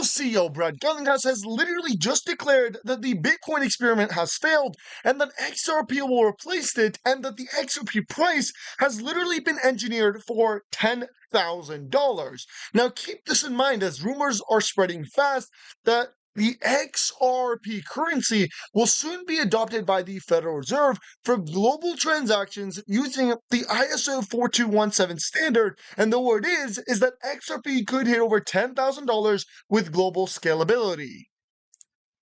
CEO Brad Garlinghouse has literally just declared that the Bitcoin experiment has failed and that XRP will replace it, and that the XRP price has literally been engineered for $10,000. Now, keep this in mind as rumors are spreading fast that the XRP currency will soon be adopted by the Federal Reserve for global transactions using the ISO 4217 standard, and the word is that XRP could hit over $10,000 with global scalability.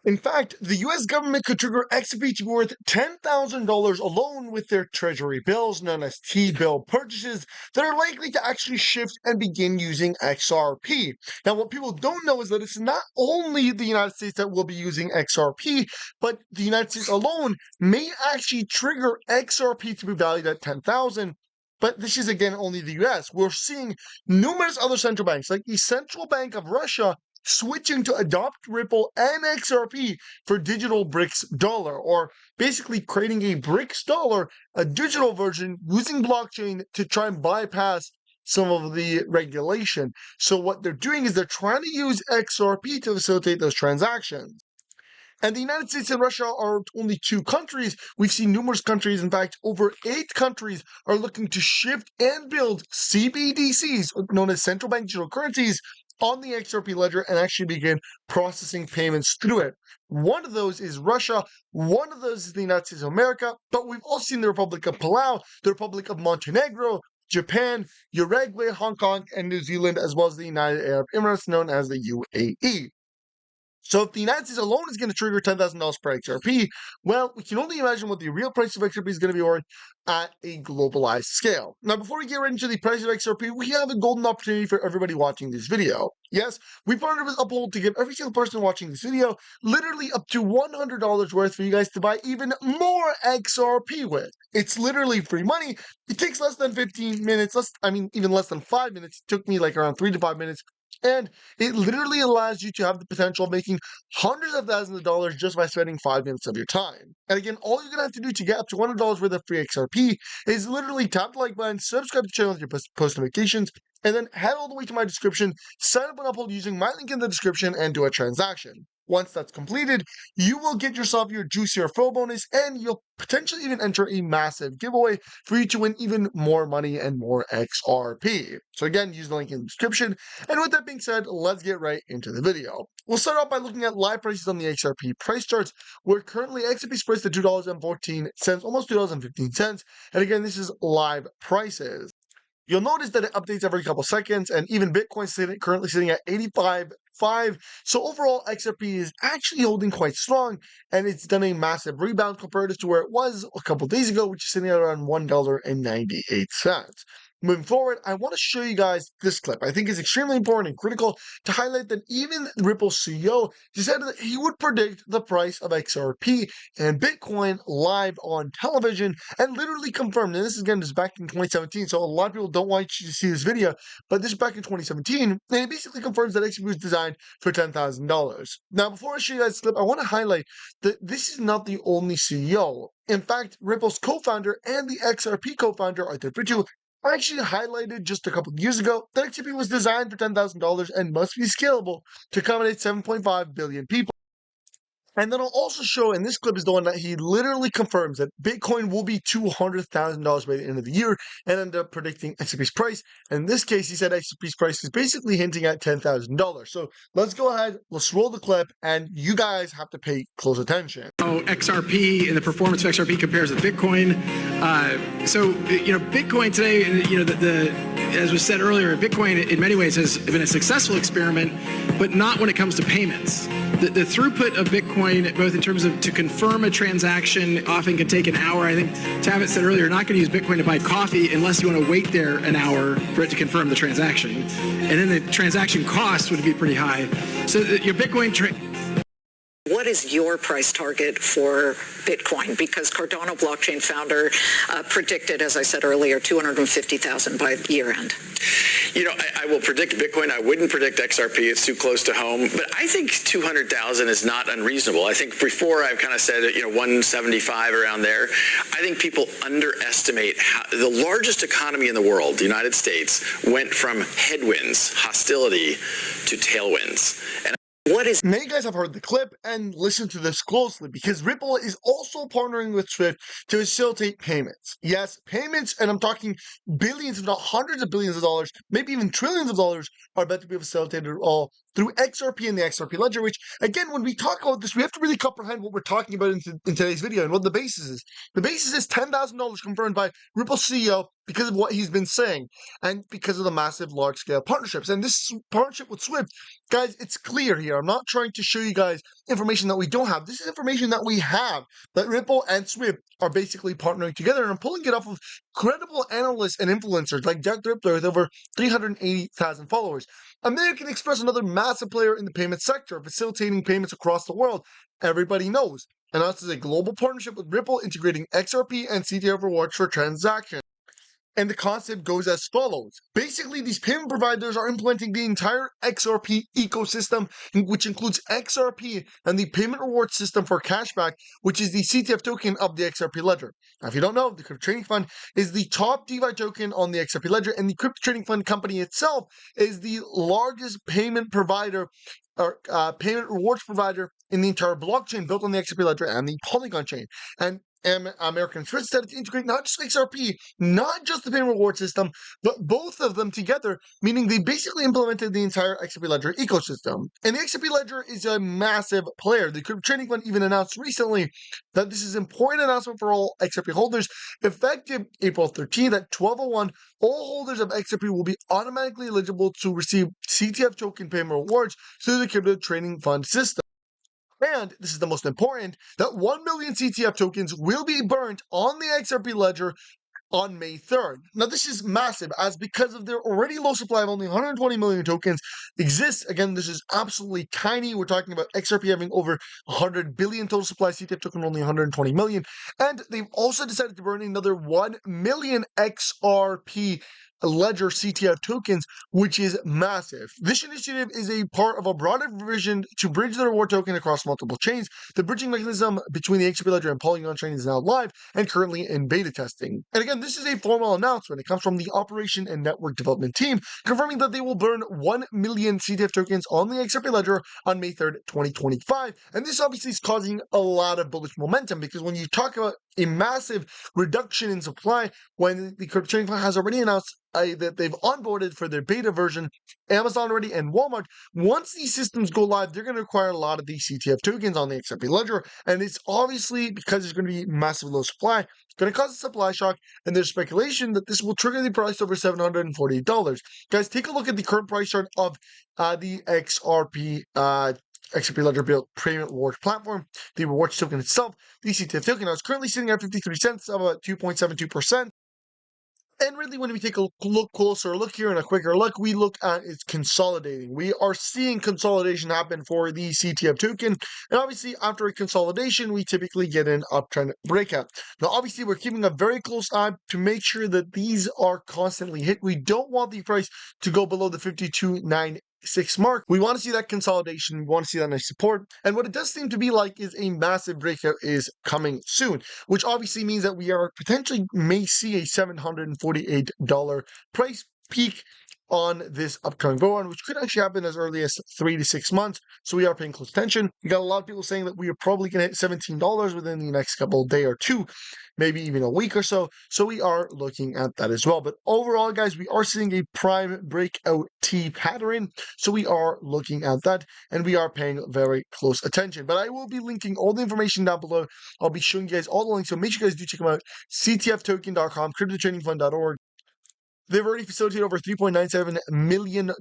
In fact, the US government could trigger XRP to be worth $10,000 alone with their treasury bills, known as T-bill purchases, that are likely to actually shift and begin using XRP. Now, what people don't know is that it's not only the United States that will be using XRP, but the United States alone may actually trigger XRP to be valued at $10,000. But this is, again, only the US. We're seeing numerous other central banks, like the Central Bank of Russia, switching to adopt Ripple and XRP for digital BRICS dollar, or basically creating a BRICS dollar, a digital version using blockchain to try and bypass some of the regulation. So what they're doing is they're trying to use XRP to facilitate those transactions. And the United States and Russia are only two countries. We've seen numerous countries, in fact, over 8 countries are looking to shift and build CBDCs, known as central bank digital currencies, on the XRP ledger and actually begin processing payments through it. One of those is Russia, one of those is the United States of America, but we've also seen the Republic of Palau, the Republic of Montenegro, Japan, Uruguay, Hong Kong, and New Zealand, as well as the United Arab Emirates, known as the UAE. So if the United States alone is going to trigger $10,000 per XRP, well, we can only imagine what the real price of XRP is going to be worth at a globalized scale. Now, before we get right into the price of XRP, we have a golden opportunity for everybody watching this video. Yes, we partnered with Uphold to give every single person watching this video literally up to $100 worth for you guys to buy even more XRP with. It's literally free money. It takes less than 15 minutes, even less than 5 minutes. It took me like around 3 to 5 minutes. And it literally allows you to have the potential of making hundreds of thousands of dollars just by spending 5 minutes of your time. And again, all you're going to have to do to get up to $100 worth of free XRP is literally tap the like button, subscribe to the channel with your post notifications, and then head all the way to my description, sign up on Uphold using my link in the description, and do a transaction. Once that's completed, you will get yourself your juicy referral bonus, and you'll potentially even enter a massive giveaway for you to win even more money and more XRP. So again, use the link in the description. And with that being said, let's get right into the video. We'll start off by looking at live prices on the XRP price charts, where currently XRP is priced at $2.14, almost $2.15. And again, this is live prices. You'll notice that it updates every couple seconds, and even Bitcoin's currently sitting at 85.5. So overall, XRP is actually holding quite strong, and it's done a massive rebound compared to where it was a couple days ago, which is sitting at around $1.98. Moving forward, I want to show you guys this clip. I think it's extremely important and critical to highlight that even Ripple's CEO decided that he would predict the price of XRP and Bitcoin live on television and literally confirmed. And this is, again, back in 2017, so a lot of people don't want you to see this video, but this is back in 2017, and it basically confirms that XRP was designed for $10,000. Now, before I show you guys this clip, I want to highlight that this is not the only CEO. In fact, Ripple's co-founder and the XRP co-founder, Arthur Pritu, I actually highlighted just a couple of years ago that XRP was designed for $10,000 and must be scalable to accommodate 7.5 billion people. And then I'll also show, and this clip is the one that he literally confirms that Bitcoin will be $200,000 by the end of the year, and end up predicting XRP's price. And in this case, he said XRP's price is basically hinting at $10,000. So let's go ahead, let's roll the clip, and you guys have to pay close attention. How XRP and the performance of XRP compares to Bitcoin. Bitcoin today, as was said earlier, Bitcoin in many ways has been a successful experiment, but not when it comes to payments. The throughput of Bitcoin, both in terms of to confirm a transaction, often can take an hour. I think Tavis said earlier, you're not going to use Bitcoin to buy coffee unless you want to wait there an hour for it to confirm the transaction. And then the transaction cost would be pretty high. So your Bitcoin... What is your price target for Bitcoin? Because Cardano blockchain founder predicted, as I said earlier, 250,000 by year end. I will predict Bitcoin. I wouldn't predict XRP. It's too close to home. But I think 200,000 is not unreasonable. I think before I've kind of said, 175 around there. I think people underestimate how the largest economy in the world, the United States, went from headwinds, hostility, to tailwinds. And What is Now you guys have heard the clip and listen to this closely because Ripple is also partnering with Swift to facilitate payments. Yes, payments, and I'm talking billions, if not hundreds of billions of dollars, maybe even trillions of dollars, are about to be facilitated all through XRP and the XRP ledger, which, again, when we talk about this, we have to really comprehend what we're talking about in today's video and what the basis is. The basis is $10,000 confirmed by Ripple's CEO because of what he's been saying and because of the massive large-scale partnerships. And this partnership with Swift, guys, it's clear here. I'm not trying to show you guys information that we don't have. This is information that we have, that Ripple and Swift are basically partnering together, and I'm pulling it off of credible analysts and influencers like Jack Dripler with over 380,000 followers. American Express, another massive player in the payment sector, facilitating payments across the world. Everybody knows. Announces a global partnership with Ripple integrating XRP and CTF rewards for transactions. And the concept goes as follows. Basically, these payment providers are implementing the entire XRP ecosystem, which includes XRP and the payment reward system for cashback, which is the CTF token of the XRP ledger. Now, if you don't know, the Crypto Trading Fund is the top DeFi token on the XRP ledger, and the Crypto Trading Fund company itself is the largest payment provider or payment rewards provider in the entire blockchain built on the XRP ledger and the Polygon chain. And American Express decided to integrate not just XRP, not just the payment reward system, but both of them together, meaning they basically implemented the entire XRP Ledger ecosystem. And the XRP Ledger is a massive player. The Crypto Trading Fund even announced recently that this is an important announcement for all XRP holders. Effective April 13th at 12:01, all holders of XRP will be automatically eligible to receive CTF token payment rewards through the Crypto Trading Fund system. And this is the most important, that 1 million CTF tokens will be burnt on the XRP ledger on May 3rd. Now, this is massive, as because of their already low supply of only 120 million tokens exists. Again, this is absolutely tiny. We're talking about XRP having over 100 billion total supply, CTF token only 120 million. And they've also decided to burn another 1 million XRP Ledger CTF tokens, which is massive. This initiative is a part of a broader vision to bridge the reward token across multiple chains. The bridging mechanism between the XRP Ledger and Polygon chain is now live and currently in beta testing. And again, this is a formal announcement. It comes from the operation and network development team, confirming that they will burn 1 million CTF tokens on the XRP Ledger on May 3rd, 2025. And this obviously is causing a lot of bullish momentum, because when you talk about a massive reduction in supply, when the Crypto Trading Fund has already announced that they've onboarded for their beta version Amazon already and Walmart, once these systems go live, they're going to require a lot of these CTF tokens on the XRP Ledger, and it's obviously, because there's going to be massive low supply, it's going to cause a supply shock, and there's speculation that this will trigger the price over $748. Guys, take a look at the current price chart of the XRP Ledger built payment rewards platform. The rewards token itself, the CTF token, now is currently sitting at 53 cents, about 2.72%. And really, when we take a closer look here and a quicker look, we look at it's consolidating. We are seeing consolidation happen for the CTF token. And obviously, after a consolidation, we typically get an uptrend breakout. Now, obviously, we're keeping a very close eye to make sure that these are constantly hit. We don't want the price to go below the 52.96 mark. We want to see that consolidation. We want to see that nice support. And what it does seem to be like is a massive breakout is coming soon, which obviously means that we are potentially may see a $748 price peak on this upcoming bull run, which could actually happen as early as 3 to 6 months. So we are paying close attention. We got a lot of people saying that we are probably going to hit $17 within the next couple of day or two, maybe even a week or so. So we are looking at that as well. But overall, guys, we are seeing a prime breakout T pattern. So we are looking at that, and we are paying very close attention. But I will be linking all the information down below. I'll be showing you guys all the links. So make sure you guys do check them out. CTFtoken.com, cryptotradingfund.org. They've already facilitated over $3.97 million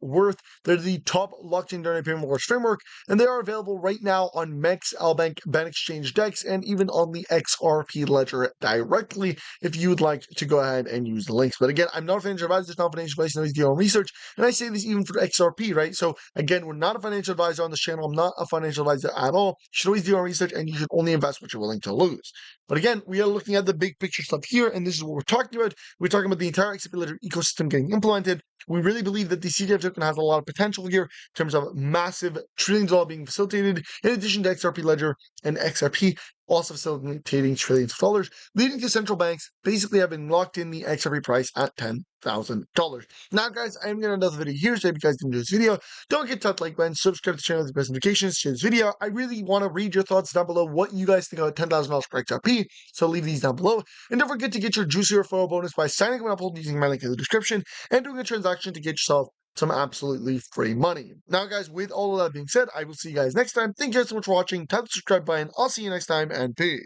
worth. They're the top blockchain dynamic payment rewards framework, and they are available right now on MEX, Albank, BanExchange DEX, and even on the XRP Ledger directly if you would like to go ahead and use the links. But again, I'm not a financial advisor, it's not financial advice, no, do your own research, and I say this even for XRP, right? So again, we're not a financial advisor on this channel. I'm not a financial advisor at all. You should always do your own research, and you should only invest what you're willing to lose. But again, we are looking at the big picture stuff here, and this is what we're talking about. We're talking about the entire XRP Ledger ecosystem getting implemented. We really believe that the CTF token has a lot of potential here in terms of massive trillions of dollars being facilitated, in addition to XRP Ledger and XRP. also facilitating trillions of dollars, leading to central banks basically having locked in the XRP price at $10,000. Now, guys, I'm going to end the video here. So if you guys enjoyed this video, don't forget to tap the like button, subscribe to the channel with the best notifications, share this video. I really want to read your thoughts down below, what you guys think about $10,000 for XRP. So leave these down below. And don't forget to get your juicy referral bonus by signing up and upload using my link in the description and doing a transaction to get yourself some absolutely free money. Now, guys, with all of that being said, I will see you guys next time. Thank you guys so much for watching. Tap the subscribe button. I'll see you next time, and peace.